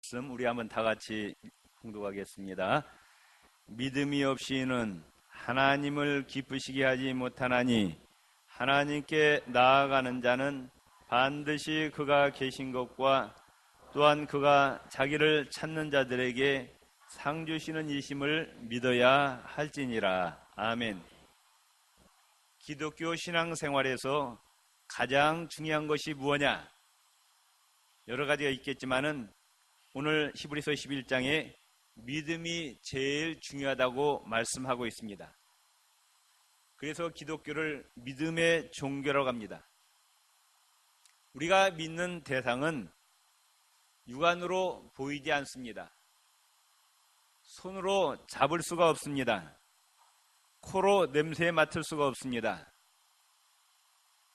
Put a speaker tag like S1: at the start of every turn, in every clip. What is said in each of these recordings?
S1: 말씀 우리 한번 다 같이 봉독하겠습니다. 믿음이 없이는 하나님을 기쁘시게 하지 못하나니 하나님께 나아가는 자는 반드시 그가 계신 것과 또한 그가 자기를 찾는 자들에게 상 주시는 이심을 믿어야 할지니라. 아멘. 기독교 신앙생활에서 가장 중요한 것이 무엇냐? 여러 가지가 있겠지만은 오늘 히브리서 11장에 믿음이 제일 중요하다고 말씀하고 있습니다. 그래서 기독교를 믿음의 종교라고 합니다. 우리가 믿는 대상은 육안으로 보이지 않습니다. 손으로 잡을 수가 없습니다. 코로 냄새 맡을 수가 없습니다.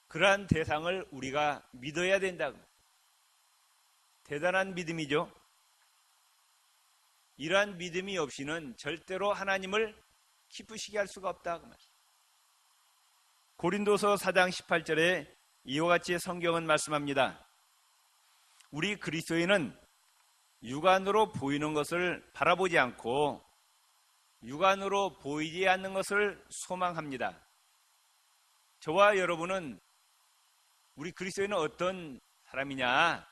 S1: 그러한 대상을 우리가 믿어야 된다고. 대단한 믿음이죠. 이러한 믿음이 없이는 절대로 하나님을 기쁘시게 할 수가 없다고 말합니다. 고린도서 4장 18절에 이와 같이 성경은 말씀합니다. 우리 그리스도인은 육안으로 보이는 것을 바라보지 않고 육안으로 보이지 않는 것을 소망합니다. 저와 여러분은 우리 그리스도인은 어떤 사람이냐?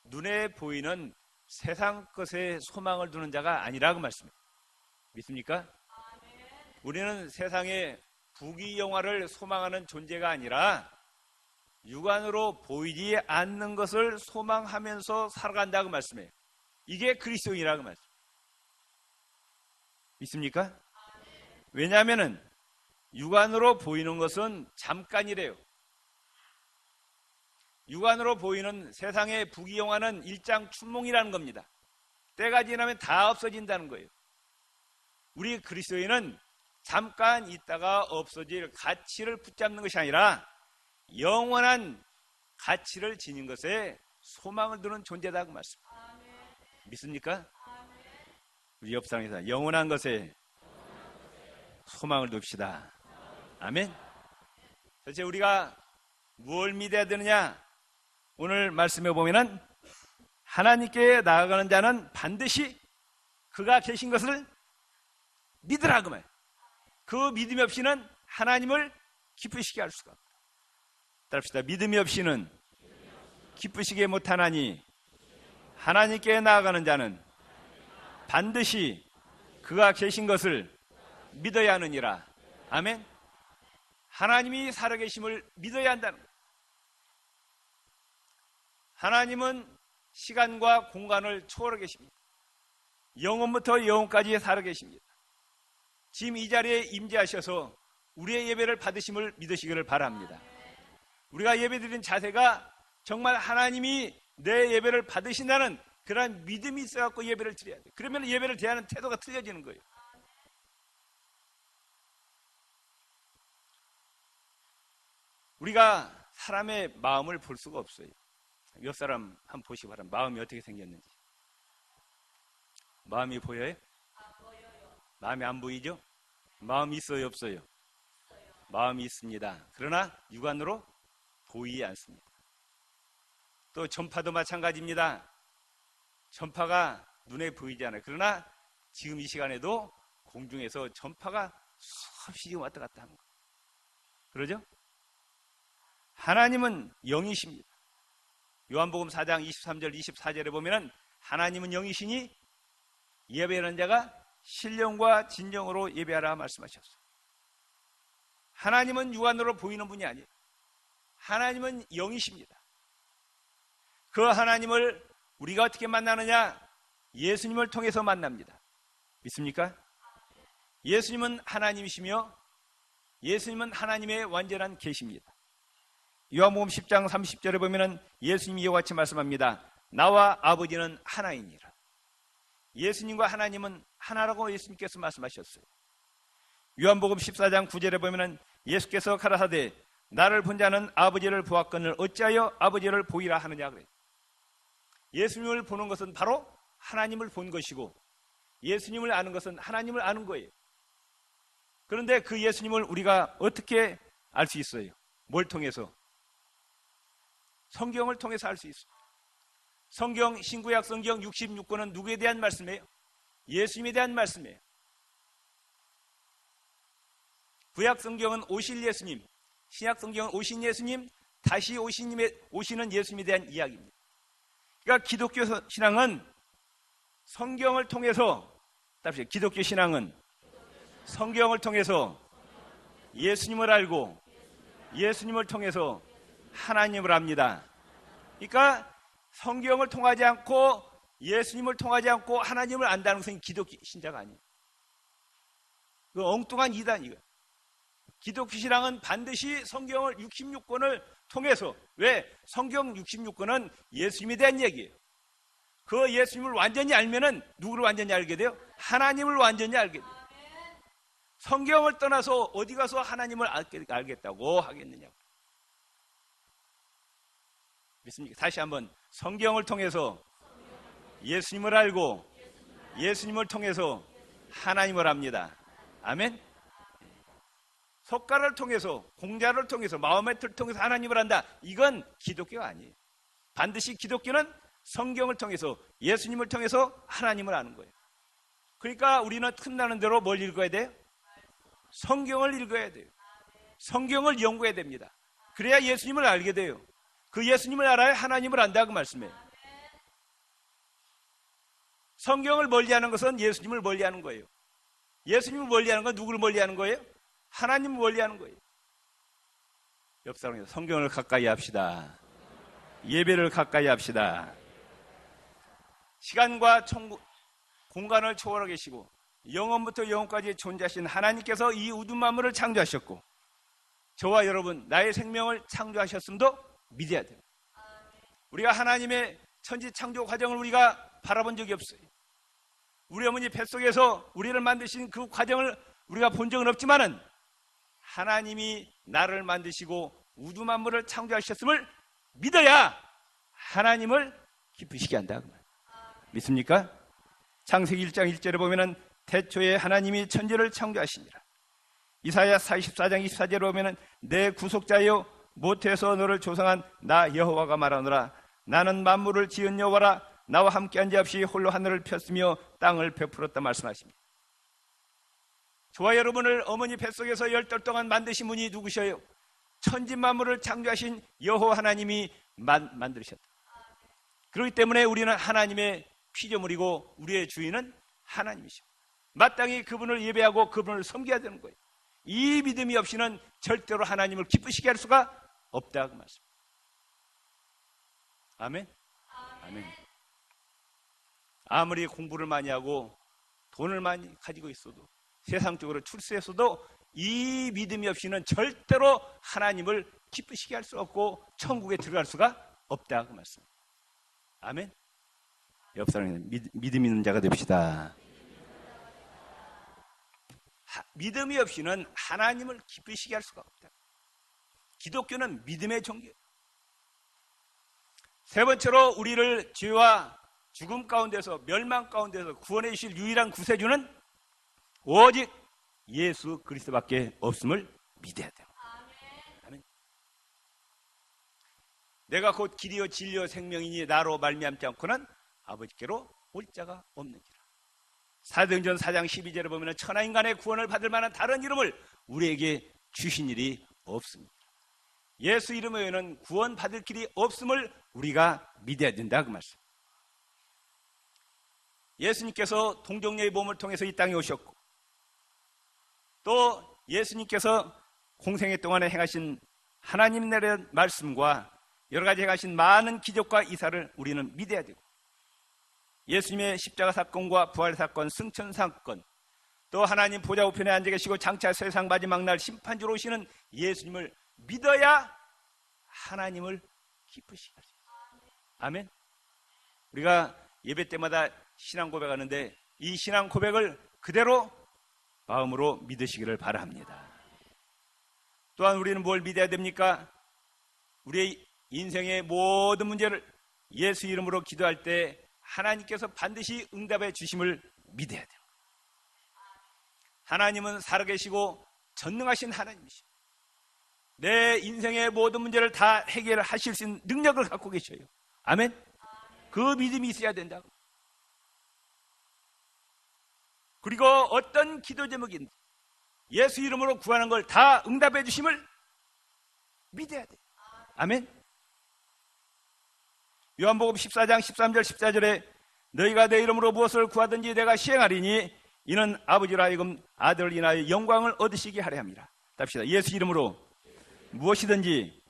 S1: 눈에 보이는 세상 것에 소망을 두는 자가 아니라고 말씀합니다. 믿습니까? 우리는 세상의 부귀영화를 소망하는 존재가 아니라 육안으로 보이지 않는 것을 소망하면서 살아간다고 말씀해요. 이게 그리스도인이라고 말씀해요. 믿습니까? 왜냐하면 육안으로 보이는 것은 잠깐이래요. 육안으로 보이는 세상의 부귀영화는 일장춘몽이라는 겁니다. 때가 지나면 다 없어진다는 거예요. 우리 그리스도인은 잠깐 있다가 없어질 가치를 붙잡는 것이 아니라 영원한 가치를 지닌 것에 소망을 두는 존재다고 말씀합니다. 믿습니까? 우리 옆 사람에서 영원한 것에 소망을 둡시다. 아멘. 도대체 우리가 무엇을 믿어야 되느냐? 오늘 말씀해 보면은 하나님께 나아가는 자는 반드시 그가 계신 것을 믿으라고 말해요. 그 믿음이 없이는 하나님을 기쁘시게 할 수가 없다. 따릅시다. 믿음이 없이는 기쁘시게 못하나니 하나님께 나아가는 자는 반드시 그가 계신 것을 믿어야 하느니라. 아멘. 하나님이 살아계심을 믿어야 한다는 거예요. 하나님은 시간과 공간을 초월해 계십니다. 영원부터 영원까지 살아계십니다. 지금 이 자리에 임재하셔서 우리의 예배를 받으심을 믿으시기를 바랍니다. 우리가 예배드리는 자세가 정말 하나님이 내 예배를 받으신다는 그러한 믿음이 있어갖고 예배를 드려야 돼요. 그러면 예배를 대하는 태도가 틀려지는 거예요. 우리가 사람의 마음을 볼 수가 없어요. 옆 사람 한번 보시기 바랍니다. 마음이 어떻게 생겼는지. 마음이 보여요? 마음이 안 보이죠? 마음이 있어요, 없어요? 마음이 있습니다. 그러나 육안으로 보이지 않습니다. 또 전파도 마찬가지입니다. 전파가 눈에 보이지 않아요. 그러나 지금 이 시간에도 공중에서 전파가 수없이 지금 왔다 갔다 하는 거예요. 그러죠? 하나님은 영이십니다. 요한복음 4장 23절 24절에 보면은 하나님은 영이시니 예배하는 자가 신령과 진정으로 예배하라 말씀하셨어요. 하나님은 육안으로 보이는 분이 아니에요. 하나님은 영이십니다. 그 하나님을 우리가 어떻게 만나느냐? 예수님을 통해서 만납니다. 믿습니까? 예수님은 하나님이시며 예수님은 하나님의 완전한 계시입니다. 요한복음 10장 30절에 보면은 예수님이 이와 같이 말씀합니다. 나와 아버지는 하나이니라. 예수님과 하나님은 하나라고 예수님께서 말씀하셨어요. 요한복음 14장 9절에 보면은 예수께서 가라사대 나를 본 자는 아버지를 보았거늘 어찌하여 아버지를 보이라 하느냐 그래요. 예수님을 보는 것은 바로 하나님을 본 것이고 예수님을 아는 것은 하나님을 아는 거예요. 그런데 그 예수님을 우리가 어떻게 알 수 있어요? 뭘 통해서? 성경을 통해서 알 수 있습니다. 성경, 신구약 성경 66권은 누구에 대한 말씀이에요? 예수님에 대한 말씀이에요. 구약 성경은 오실 예수님, 신약 성경은 오신 예수님, 다시 오시는 예수님에 대한 이야기입니다. 그러니까 기독교 신앙은 성경을 통해서, 기독교 신앙은 성경을 통해서 예수님을 알고 예수님을 통해서 하나님을 압니다. 그러니까 성경을 통하지 않고 예수님을 통하지 않고 하나님을 안다는 것은 기독교 신자가 아니에요. 그 엉뚱한 이단이에요. 기독교 신앙은 반드시 성경을 66권을 통해서, 왜? 성경 66권은 예수님에 대한 얘기예요. 그 예수님을 완전히 알면은 누구를 완전히 알게 돼요? 하나님을 완전히 알게 돼요. 성경을 떠나서 어디 가서 하나님을 알겠다고 하겠느냐고. 믿습니까? 다시 한번, 성경을 통해서 예수님을 알고 예수님을 통해서 하나님을 압니다. 아멘. 석가를 통해서, 공자를 통해서, 마호메트를 통해서 하나님을 안다. 이건 기독교가 아니에요. 반드시 기독교는 성경을 통해서, 예수님을 통해서 하나님을 아는 거예요. 그러니까 우리는 틈나는 대로 뭘 읽어야 돼요? 성경을 읽어야 돼요. 성경을 연구해야 됩니다. 그래야 예수님을 알게 돼요. 그 예수님을 알아야 하나님을 안다, 그 말씀이에요. 성경을 멀리하는 것은 예수님을 멀리하는 거예요. 예수님을 멀리하는 건 누구를 멀리하는 거예요? 하나님을 멀리하는 거예요. 옆 사람에서 성경을 가까이 합시다. 예배를 가까이 합시다. 시간과 공간을 초월하 계시고 영원부터 영원까지 존재하신 하나님께서 이 우주 만물을 창조하셨고 저와 여러분, 나의 생명을 창조하셨음도 믿어야 돼요. 우리가 하나님의 천지 창조 과정을 우리가 바라본 적이 없어요. 우리 어머니 뱃속에서 우리를 만드신 그 과정을 우리가 본 적은 없지만은 하나님이 나를 만드시고 우주 만물을 창조하셨음을 믿어야 하나님을 기쁘시게 한다. 믿습니까? 창세기 1장 1절에 보면은 태초에 하나님이 천지를 창조하시니라. 이사야 44장 24절에 보면은 내 구속자여 모태에서 너를 조성한 나 여호와가 말하노라. 나는 만물을 지은 여호와라. 나와 함께한 자 없이 홀로 하늘을 폈으며 땅을 베풀었다 말씀하십니다. 저와 여러분을 어머니 뱃속에서 10달 동안 만드신 분이 누구셔요? 천지 만물을 창조하신 여호와 하나님이 만드셨다. 그렇기 때문에 우리는 하나님의 피조물이고 우리의 주인은 하나님이시오. 마땅히 그분을 예배하고 그분을 섬겨야 되는 거예요. 이 믿음이 없이는 절대로 하나님을 기쁘시게 할 수가 없다, 그 말씀. 아멘? 아멘. 아무리 공부를 많이 하고 돈을 많이 가지고 있어도, 세상적으로 출세했어도 이 믿음이 없이는 절대로 하나님을 기쁘시게 할 수 없고 천국에 들어갈 수가 없다, 그 말씀. 아멘. 옆 사람에는 믿음 있는 자가 됩시다. 믿음이 없이는 하나님을 기쁘시게 할 수가 없다. 기독교는 믿음의 종교예요. 세 번째로 우리를 죄와 죽음 가운데서, 멸망 가운데서 구원해 주실 유일한 구세주는 오직 예수 그리스도밖에 없음을 믿어야 돼요. 아멘. 내가 곧 길이요 진리요 생명이니 나로 말미암지 않고는 아버지께로 올 자가 없느니라. 사도행전 4장 12절에 보면 천하인간의 구원을 받을 만한 다른 이름을 우리에게 주신 일이 없습니다. 예수 이름 외에는 구원 받을 길이 없음을 우리가 믿어야 된다, 그 말씀. 예수님께서 동정녀의 몸을 통해서 이 땅에 오셨고 또 예수님께서 공생애 동안에 행하신 하나님 나라의 말씀과 여러 가지 행하신 많은 기적과 이사를 우리는 믿어야 되고, 예수님의 십자가 사건과 부활 사건, 승천 사건, 또 하나님 보좌 우편에 앉아 계시고 장차 세상 마지막 날 심판주로 오시는 예수님을 믿어야 하나님을 기쁘시게 할 수 있어요. 아멘. 우리가 예배 때마다 신앙 고백하는데 이 신앙 고백을 그대로 마음으로 믿으시기를 바랍니다. 또한 우리는 뭘 믿어야 됩니까? 우리의 인생의 모든 문제를 예수 이름으로 기도할 때 하나님께서 반드시 응답해 주심을 믿어야 돼요. 하나님은 살아계시고 전능하신 하나님이시오. 내 인생의 모든 문제를 다 해결하실 수 있는 능력을 갖고 계셔요. 아멘. 그 그 믿음이 있어야 된다고. 그리고 어떤 기도 제목인지 예수 이름으로 구하는 걸 다 응답해 주심을 믿어야 돼. 아멘. 요한복음 14장 13절 14절에 너희가 내 이름으로 무엇을 구하든지 내가 시행하리니 이는 아버지로 하여금 아들을 인하여 영광을 얻으시게 하려 함이라. 답시다. 예수 이름으로 무엇이든지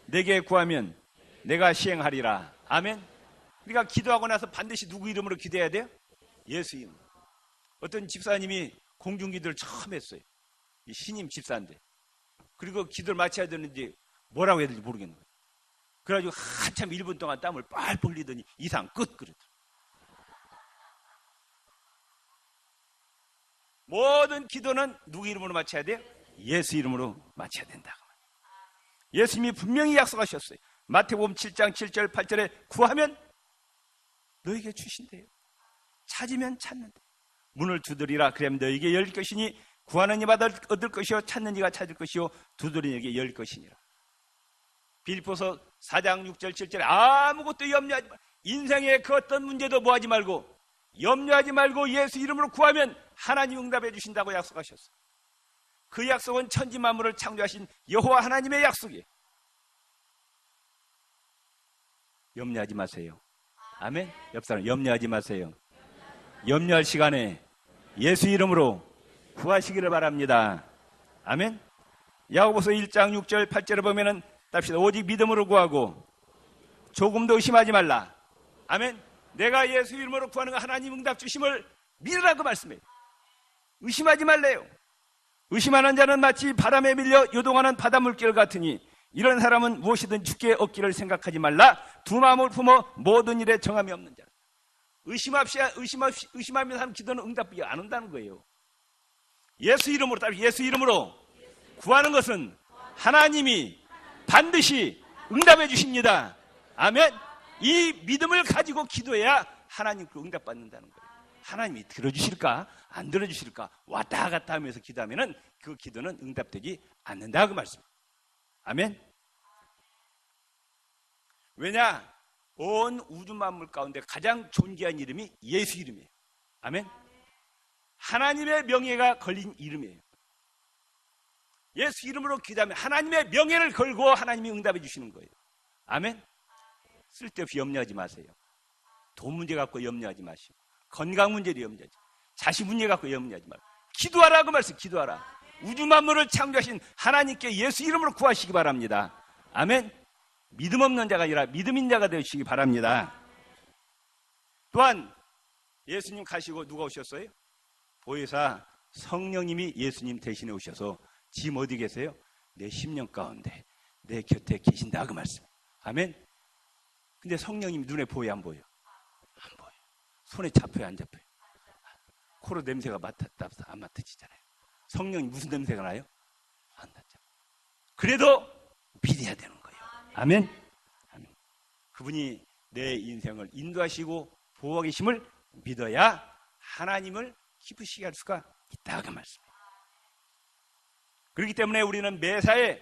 S1: 내게 구하면 내가 시행하리라. 아멘. 우리가 기도하고 나서 반드시 누구 이름으로 기도해야 돼요? 예수 이름. 어떤 집사님이 공중기도를 처음 했어요. 신임 집사인데. 그리고 기도를 마쳐야 되는지 뭐라고 해야 될지 모르겠는 거예요. 그래가지고 한참 1분 동안 땀을 빨 흘리더니 이상 끝 그러더라고요. 모든 기도는 누구 이름으로 마쳐야 돼요? 예수 이름으로 마쳐야 된다. 예수님이 분명히 약속하셨어요. 마태복음 7장 7절 8절에 구하면 너에게 주신대요. 찾으면 찾는다. 문을 두드리라 그러면 너에게 열릴 것이니 구하는 이마다 얻을 것이요 찾는 이가 찾을 것이요 두드리는 이에게 열릴 것이니라. 빌립보서 4장 6절 7절에 아무것도 염려하지 말고 인생의 그 어떤 문제도 뭐하지 말고 염려하지 말고 예수 이름으로 구하면 하나님 응답해 주신다고 약속하셨어요. 그 약속은 천지 만물을 창조하신 여호와 하나님의 약속이에요. 염려하지 마세요. 아멘. 옆 사람 염려하지 마세요. 염려할 시간에 예수 이름으로 구하시기를 바랍니다. 아멘. 야고보서 1장 6절 8절에 보면은 답시다. 오직 믿음으로 구하고 조금도 의심하지 말라. 아멘. 내가 예수 이름으로 구하는 거 하나님 응답 주심을 믿으라고 말씀해요. 의심하지 말래요. 의심하는 자는 마치 바람에 밀려 요동하는 바닷물결 같으니 이런 사람은 무엇이든 주께 얻기를 생각하지 말라. 두 마음을 품어 모든 일에 정함이 없는 자. 의심하면서 하는 기도는 응답이 안 온다는 거예요. 예수 이름으로, 예수 이름으로 구하는 것은 하나님이 반드시 응답해 주십니다. 아멘. 이 믿음을 가지고 기도해야 하나님 그 응답받는다는 거예요. 하나님이 들어주실까 안 들어주실까 왔다 갔다 하면서 기도하면 그 기도는 응답되지 않는다 그 말씀. 아멘. 왜냐? 온 우주 만물 가운데 가장 존귀한 이름이 예수 이름이에요. 아멘. 하나님의 명예가 걸린 이름이에요. 예수 이름으로 기도하면 하나님의 명예를 걸고 하나님이 응답해 주시는 거예요. 아멘. 쓸데없이 염려하지 마세요. 돈 문제 갖고 염려하지 마시고 건강 문제도 염려하지 마시고 자식 문제 갖고 염려하지 말고 기도하라고 말씀. 기도하라. 우주 만물을 창조하신 하나님께 예수 이름으로 구하시기 바랍니다. 아멘. 믿음 없는 자가 아니라 믿음인 자가 되시기 바랍니다. 또한 예수님 가시고 누가 오셨어요? 보혜사 성령님이 예수님 대신에 오셔서 지금 어디 계세요? 내 심령 가운데 내 곁에 계신다 그 말씀. 아멘. 근데 성령님이 눈에 보여요 안 보여요? 안 보여요. 손에 잡혀요 안 잡혀요? 코로 냄새가 맡았다 안 맡아지잖아요. 성령이 무슨 냄새가 나요? 안 나죠. 그래도 믿어야 되는 거예요. 아멘. 아멘. 그분이 내 인생을 인도하시고 보호하고 계심을 믿어야 하나님을 기쁘시게 할 수가 있다 그 말씀이에요. 그렇기 때문에 우리는 매사에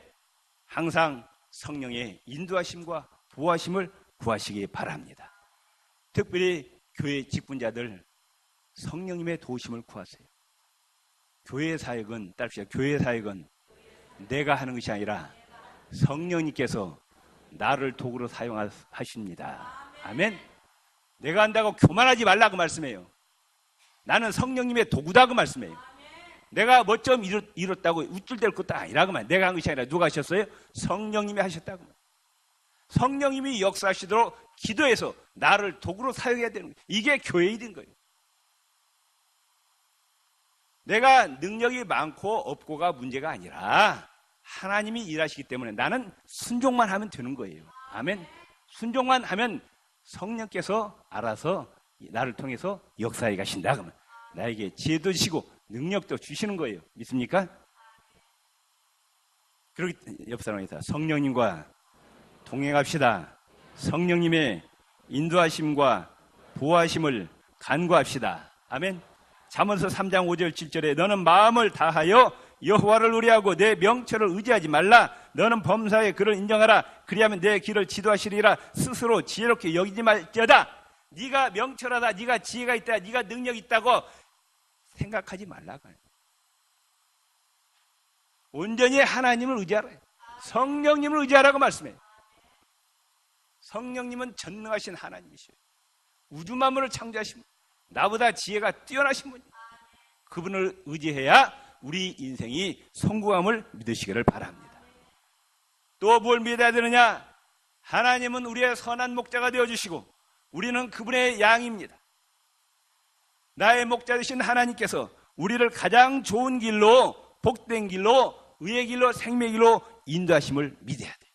S1: 항상 성령의 인도하심과 보호하심을 구하시기 바랍니다. 특별히 교회 직분자들 성령님의 도우심을 구하세요. 교회 사역은 따릅시다. 교회 사역은 내가 하는 것이 아니라 성령님께서 나를 도구로 사용하십니다. 아멘. 내가 한다고 교만하지 말라고 말씀해요. 나는 성령님의 도구다 그 말씀해요. 내가 뭐 좀 이뤘다고 우쭐댈 것도 아니라고 말. 내가 한 것이 아니라 누가 하셨어요? 성령님이 하셨다고. 성령님이 역사하시도록 기도해서 나를 도구로 사용해야 되는 거예요. 이게 교회의 일인 거예요. 내가 능력이 많고 없고가 문제가 아니라 하나님이 일하시기 때문에 나는 순종만 하면 되는 거예요. 아멘. 순종만 하면 성령께서 알아서 나를 통해서 역사해 가신다. 그러면 나에게 지혜도 주시고 능력도 주시는 거예요. 믿습니까? 그러기 옆 사람에서 성령님과 동행합시다. 성령님의 인도하심과 보호하심을 간구합시다. 아멘. 잠언서 3장 5절 7절에 너는 마음을 다하여 여호와를 의뢰하고 내 명철을 의지하지 말라. 너는 범사에 그를 인정하라. 그리하면 내 길을 지도하시리라. 스스로 지혜롭게 여기지 말지어다. 네가 명철하다, 네가 지혜가 있다, 네가 능력이 있다고 생각하지 말라고. 온전히 하나님을 의지하라. 성령님을 의지하라고 말씀해요. 성령님은 전능하신 하나님이시에요. 우주 만물을 창조하신 분, 나보다 지혜가 뛰어나신 분이에요. 그분을 의지해야 우리 인생이 성공함을 믿으시기를 바랍니다. 또 뭘 믿어야 되느냐? 하나님은 우리의 선한 목자가 되어주시고 우리는 그분의 양입니다. 나의 목자 되신 하나님께서 우리를 가장 좋은 길로, 복된 길로, 의의 길로, 생명의 길로 인도하심을 믿어야 돼요.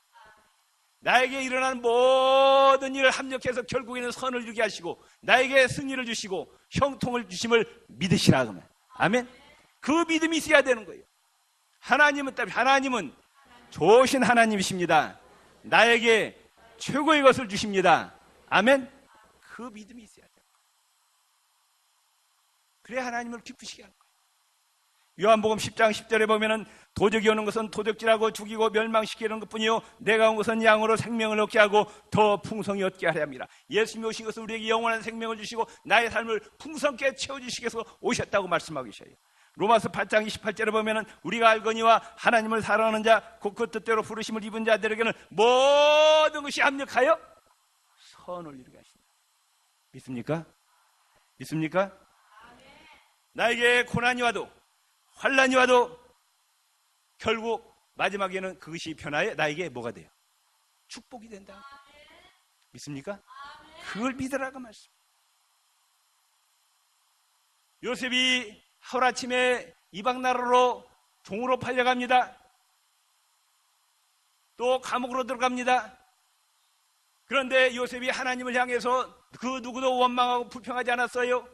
S1: 나에게 일어나는 모든 일을 합력해서 결국에는 선을 주게 하시고 나에게 승리를 주시고 형통을 주심을 믿으시라. 그러면 아멘. 그 믿음이 있어야 되는 거예요. 하나님은 좋으신 하나님이십니다. 나에게 최고의 것을 주십니다. 아멘. 그 믿음이 있어야 돼요. 그래야 하나님을 기쁘시게 하는 거예요. 요한복음 10장 10절에 보면은 도적이 오는 것은 도적질하고 죽이고 멸망시키는 것뿐이요 내가 온 것은 양으로 생명을 얻게 하고 더 풍성히 얻게 하려 합니다. 예수님이 오신 것은 우리에게 영원한 생명을 주시고 나의 삶을 풍성케 채워주시기 위해서 오셨다고 말씀하고 계셔요. 로마서 8장 28절에 보면은 우리가 알거니와 하나님을 사랑하는 자 곧 그 뜻대로 부르심을 입은 자들에게는 모든 것이 합력하여 선을 이루게 하신다. 믿습니까? 믿습니까? 나에게 고난이 와도 환난이 와도 결국 마지막에는 그것이 변화해 나에게 뭐가 돼요? 축복이 된다. 믿습니까? 그걸 믿으라고 말씀. 요셉이 하루아침에 이방 나라로 종으로 팔려갑니다. 또 감옥으로 들어갑니다. 그런데 요셉이 하나님을 향해서 그 누구도 원망하고 불평하지 않았어요.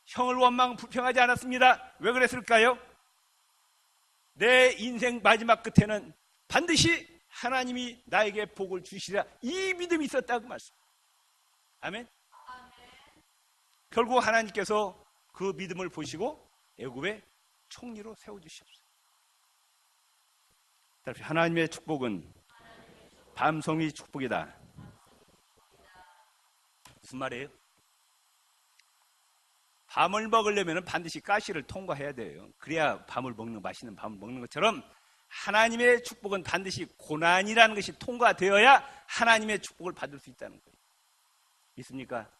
S1: 형을 원망 불평하지 않았습니다. 왜 그랬을까요? 내 인생 마지막 끝에는 반드시 하나님이 나에게 복을 주시리라, 이 믿음이 있었다고 말씀. 아멘. 결국 하나님께서 그 믿음을 보시고 애굽의 총리로 세워주셨어요. 하나님의 축복은 밤송이 축복이다. 무슨 말이에요? 밤을 먹으려면 반드시 가시를 통과해야 돼요. 그래야 맛있는 밤을 먹는 것처럼 하나님의 축복은 반드시 고난이라는 것이 통과되어야 하나님의 축복을 받을 수 있다는 거예요. 믿습니까?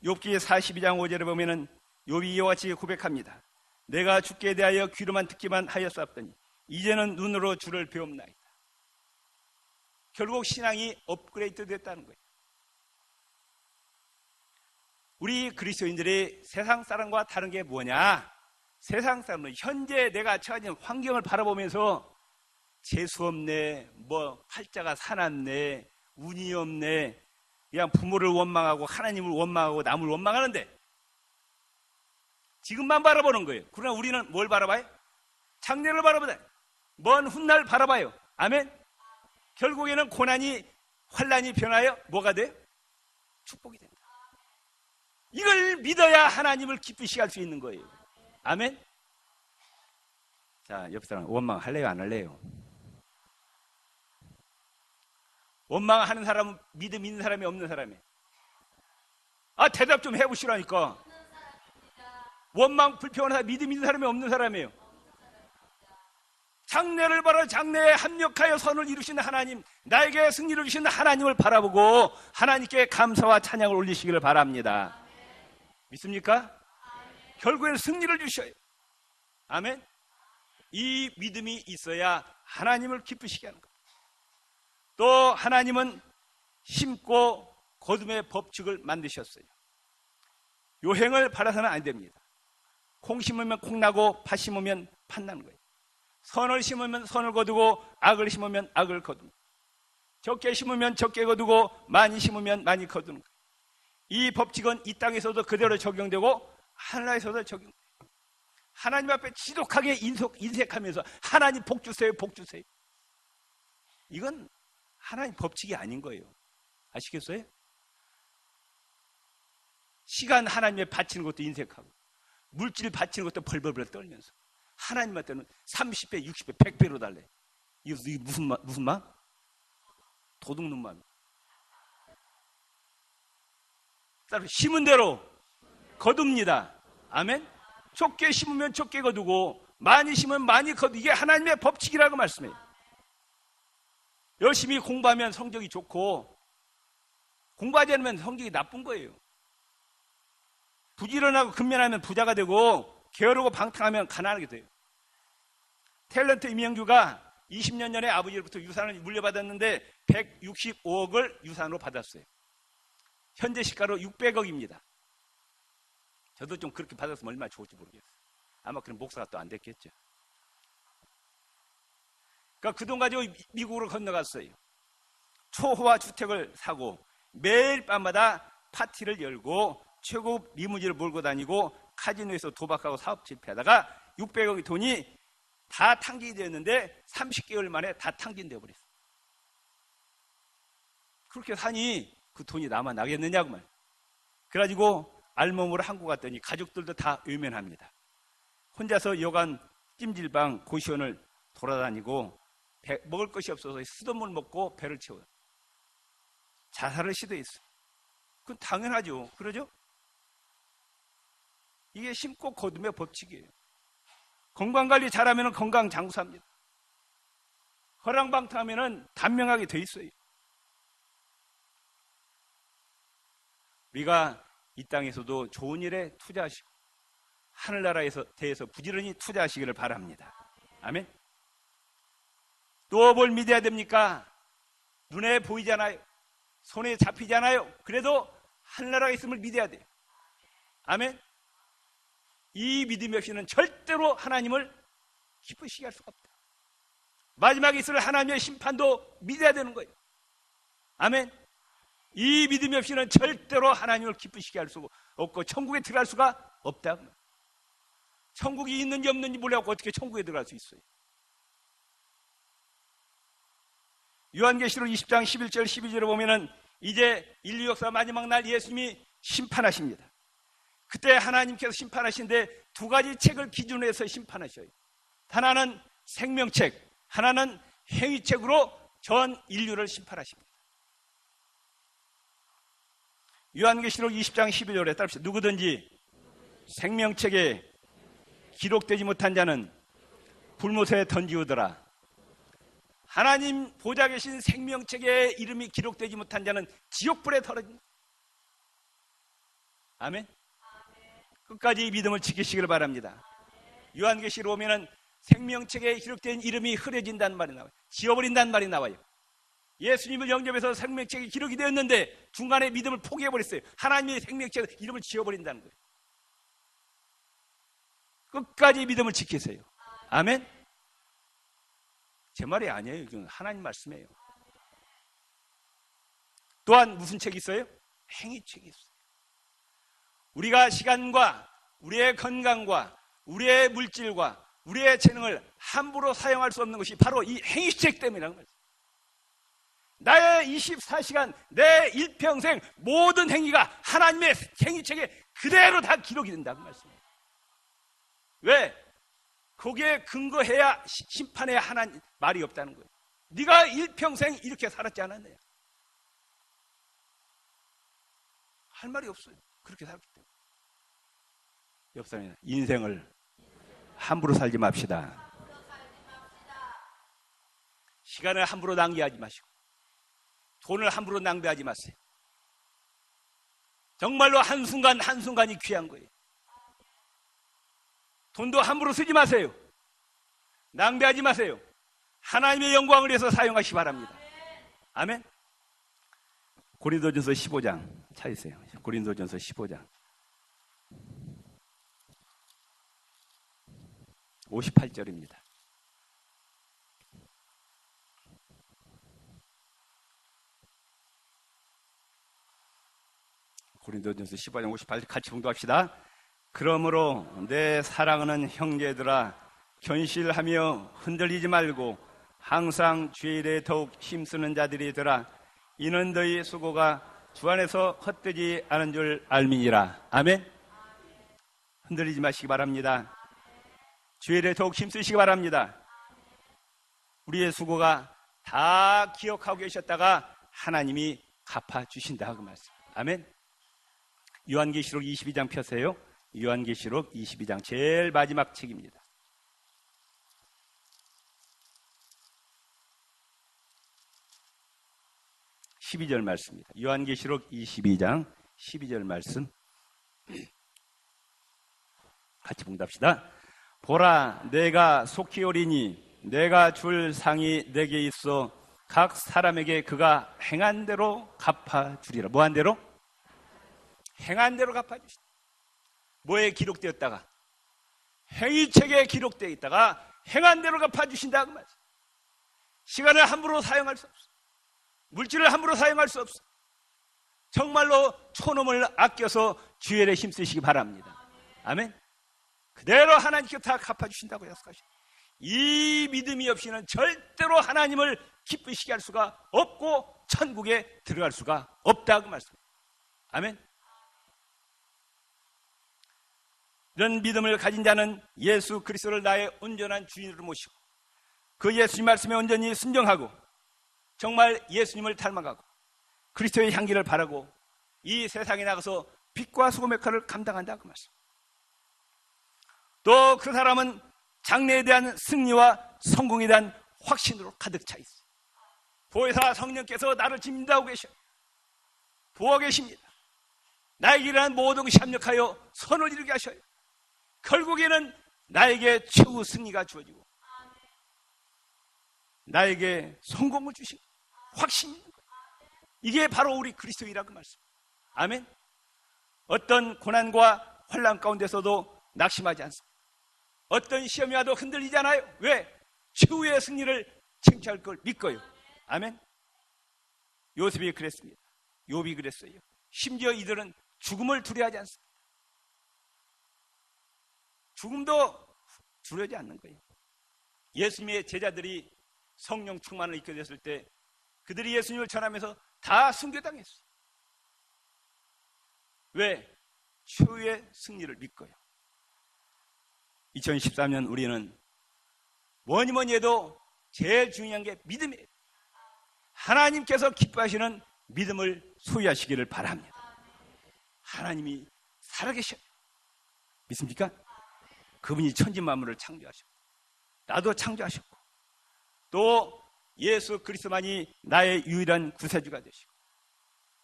S1: 욥기 42장 5절에 보면은 욥이 이와 같이 고백합니다. 내가 주께 대하여 귀로만 듣기만 하였사옵더니 이제는 눈으로 주를 배움나이다. 결국 신앙이 업그레이드 됐다는 거예요. 우리 그리스도인들이 세상 사람과 다른 게 뭐냐? 세상 사람은 현재 내가 처해진 환경을 바라보면서 재수 없네, 팔자가 사납네, 운이 없네, 그냥 부모를 원망하고 하나님을 원망하고 남을 원망하는데 지금만 바라보는 거예요. 그러나 우리는 뭘 바라봐요? 장래를 바라보다 먼 훗날 바라봐요. 아멘. 결국에는 고난이 환난이 변하여 뭐가 돼요? 축복이 된다. 이걸 믿어야 하나님을 기쁘시게 할 수 있는 거예요. 아멘. 자, 옆 사람 원망 할래요, 안 할래요? 원망하는 사람은 믿음 있는 사람이 없는 사람이에요. 대답 좀 해보시라니까. 원망 불평하는 사람, 믿음 있는 사람이 없는 사람이에요. 장래를 바라 장래에 합력하여 선을 이루시는 하나님, 나에게 승리를 주시는 하나님을 바라보고 하나님께 감사와 찬양을 올리시기를 바랍니다. 믿습니까? 결국에는 승리를 주셔요. 아멘. 이 믿음이 있어야 하나님을 기쁘시게 하는 거예요. 또 하나님은 심고 거둠의 법칙을 만드셨어요. 요행을 바라서는 안 됩니다. 콩 심으면 콩 나고 팥 심으면 팥 나는 거예요. 선을 심으면 선을 거두고 악을 심으면 악을 거두는 거예요. 적게 심으면 적게 거두고 많이 심으면 많이 거두는 거예요. 이 법칙은 이 땅에서도 그대로 적용되고 하늘에서도 적용돼요. 하나님 앞에 지독하게 인색하면서 하나님 복 주세요, 복 주세요. 이건 하나님 법칙이 아닌 거예요. 아시겠어요? 시간 하나님에 바치는 것도 인색하고 물질 바치는 것도 벌벌벌 떨면서 하나님한테는 30배, 60배, 100배로 달래. 이게 무슨 마음? 도둑놈 마음. 심은 대로 거둡니다. 아멘. 좁게 심으면 좁게 거두고 많이 심으면 많이 거두. 이게 하나님의 법칙이라고 말씀해요. 열심히 공부하면 성적이 좋고 공부하지 않으면 성적이 나쁜 거예요. 부지런하고 근면하면 부자가 되고 게으르고 방탕하면 가난하게 돼요. 탤런트 이명규가 20년 전에 아버지로부터 유산을 물려받았는데 165억을 유산으로 받았어요. 현재 시가로 600억입니다. 저도 좀 그렇게 받았으면 얼마나 좋을지 모르겠어요. 아마 그런 목사가 또 안 됐겠죠. 그러니까 그 돈 가지고 미국으로 건너갔어요. 초호화 주택을 사고 매일 밤마다 파티를 열고 최고 리무진을 몰고 다니고 카지노에서 도박하고 사업 실패하다가 600억의 돈이 다 탕진이 되었는데 30개월 만에 다 탕진되어 버렸어요. 그렇게 사니 그 돈이 나만 나겠느냐고 말. 그래가지고 알몸으로 한국 갔더니 가족들도 다 외면합니다. 혼자서 여간 찜질방 고시원을 돌아다니고 먹을 것이 없어서 수돗물 먹고 배를 채워요. 자살을 시도했어요. 그건 당연하죠. 그러죠? 이게 심고 거둠의 법칙이에요. 건강관리 잘하면 건강 장수합니다. 허랑방탕하면 단명하게 돼 있어요. 우리가 이 땅에서도 좋은 일에 투자하시고 하늘나라에서 대해서 부지런히 투자하시기를 바랍니다. 아멘. 또 뭘 믿어야 됩니까? 눈에 보이잖아요. 손에 잡히잖아요. 그래도 하늘나라가 있음을 믿어야 돼요. 아멘. 이 믿음이 없이는 절대로 하나님을 기쁘시게 할 수가 없다. 마지막에 있을 하나님의 심판도 믿어야 되는 거예요. 아멘. 이 믿음이 없이는 절대로 하나님을 기쁘시게 할 수 없고 천국에 들어갈 수가 없다. 천국이 있는지 없는지 몰라서 어떻게 천국에 들어갈 수 있어요? 요한계시록 20장 11절 12절에 보면은 이제 인류 역사 마지막 날 예수님이 심판하십니다. 그때 하나님께서 심판하시는데 두 가지 책을 기준으로 해서 심판하셔요. 하나는 생명책, 하나는 행위책으로 전 인류를 심판하십니다. 요한계시록 20장 12절에 따릅시다. 누구든지 생명책에 기록되지 못한 자는 불못에 던지우더라. 하나님 보좌 계신 생명책에 이름이 기록되지 못한 자는 지옥불에 덜어진다. 아멘. 끝까지 믿음을 지키시기를 바랍니다. 요한계시록 오면은 생명책에 기록된 이름이 흐려진다는 말이 나와요. 지워버린다는 말이 나와요. 예수님을 영접해서 생명책에 기록이 되었는데 중간에 믿음을 포기해버렸어요. 하나님의 생명책에 이름을 지워버린다는 거예요. 끝까지 믿음을 지키세요. 아멘. 제 말이 아니에요. 이건 하나님 말씀이에요. 또한 무슨 책이 있어요? 행위책이 있어요. 우리가 시간과 우리의 건강과 우리의 물질과 우리의 재능을 함부로 사용할 수 없는 것이 바로 이 행위책 때문이라는 거예요. 나의 24시간, 내 일평생 모든 행위가 하나님의 행위책에 그대로 다 기록이 된다는 말씀이에요. 왜? 거기에 근거해야 심판해야 하나님 말이 없다는 거예요. 네가 일평생 이렇게 살았지 않았느냐? 할 말이 없어요. 그렇게 살았기 때문에. 옆 사람이 인생을 함부로 살지 맙시다. 시간을 함부로 낭비하지 마시고 돈을 함부로 낭비하지 마세요. 정말로 한순간 한순간이 귀한 거예요. 돈도 함부로 쓰지 마세요. 낭비하지 마세요. 하나님의 영광을 위해서 사용하시기 바랍니다. 아멘. 고린도전서 15장 찾으세요. 고린도전서 15장 58절입니다. 고린도전서 15장 58절 같이 봉독합시다. 그러므로 내 사랑하는 형제들아 견실하며 흔들리지 말고 항상 주의 일에 더욱 힘쓰는 자들이더라. 이는 너희 수고가 주 안에서 헛되지 않은 줄 알미니라. 아멘. 흔들리지 마시기 바랍니다. 주의 일에 더욱 힘쓰시기 바랍니다. 우리의 수고가 다 기억하고 계셨다가 하나님이 갚아주신다 그 말씀. 아멘. 요한계시록 22장 펴세요. 요한계시록 22장 제일 마지막 책입니다. 12절 말씀입니다. 요한계시록 22장 12절 말씀 같이 봉답시다. 보라, 내가 속히 오리니 내가 줄 상이 내게 있어 각 사람에게 그가 행한 대로 갚아주리라. 뭐한 대로? 행한 대로 갚아주시다. 뭐에 기록되었다가? 행위책에 기록되어 있다가 행한 대로 갚아주신다 그 말이야. 시간을 함부로 사용할 수 없어. 물질을 함부로 사용할 수 없어. 정말로 촌음을 아껴서 주일에 힘쓰시기 바랍니다. 아멘. 그대로 하나님께 다 갚아주신다고 약속하시죠. 이 믿음이 없이는 절대로 하나님을 기쁘시게 할 수가 없고 천국에 들어갈 수가 없다고 말씀합니다. 아멘. 이런 믿음을 가진 자는 예수 그리스도를 나의 온전한 주인으로 모시고 그 예수님 말씀에 온전히 순종하고 정말 예수님을 닮아가고 그리스도의 향기를 바라고 이 세상에 나가서 빛과 소금의 역할을 감당한다 그 말씀. 또 그 사람은 장래에 대한 승리와 성공에 대한 확신으로 가득 차 있어요. 보혜사 성령께서 나를 지금 인도하고 계셔요. 보고 계십니다. 나에게 일어난 모든 것이 합력하여 선을 이루게 하셔요. 결국에는 나에게 최후 승리가 주어지고 나에게 성공을 주시고 확신이 있는 거예요. 이게 바로 우리 그리스도이라고 말씀. 아멘. 어떤 고난과 환난 가운데서도 낙심하지 않습니다. 어떤 시험이 와도 흔들리지 않아요. 왜? 최후의 승리를 쟁취할 걸 믿고요. 아멘. 요셉이 그랬습니다. 욥이 그랬어요. 심지어 이들은 죽음을 두려워하지 않습니다. 죽음도 두려워하지 않는 거예요. 예수님의 제자들이 성령 충만을 입게 됐을 때 그들이 예수님을 전하면서 다 순교당했어요. 왜? 최후의 승리를 믿고요. 2013년 우리는 뭐니 해도 제일 중요한 게 믿음이에요. 하나님께서 기뻐하시는 믿음을 소유하시기를 바랍니다. 하나님이 살아계셔요. 믿습니까? 그분이 천지 만물을 창조하셨고 나도 창조하셨고 또 예수 그리스도만이 나의 유일한 구세주가 되시고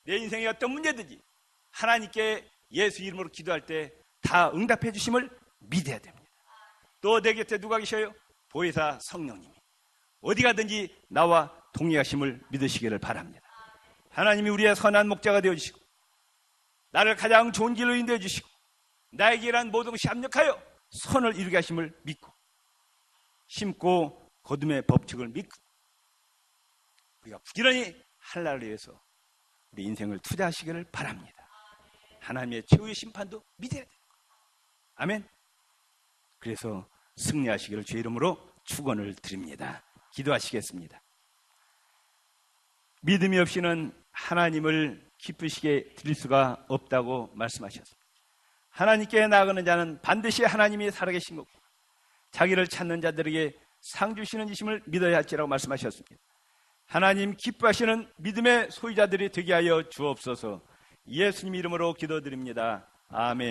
S1: 내 인생의 어떤 문제든지 하나님께 예수 이름으로 기도할 때 다 응답해 주심을 믿어야 됩니다. 또 내 곁에 누가 계셔요? 보혜사 성령님이 어디 가든지 나와 동행하심을 믿으시기를 바랍니다. 하나님이 우리의 선한 목자가 되어주시고 나를 가장 좋은 길로 인도해 주시고 나에게 일한 모든 것이 합력하여 선을 이루게 하심을 믿고 심고 거둠의 법칙을 믿고 우리가 부지런히 하나님을 위해서 우리 인생을 투자하시기를 바랍니다. 하나님의 최후의 심판도 믿어야 돼요. 아멘. 그래서 승리하시기를 주의 이름으로 축원을 드립니다. 기도하시겠습니다. 믿음이 없이는 하나님을 기쁘시게 드릴 수가 없다고 말씀하셨습니다. 하나님께 나아가는 자는 반드시 하나님이 살아계신 거고 자기를 찾는 자들에게 상 주시는 이심을 믿어야 할지라고 말씀하셨습니다. 하나님 기뻐하시는 믿음의 소유자들이 되게 하여 주옵소서. 예수님 이름으로 기도드립니다. 아멘.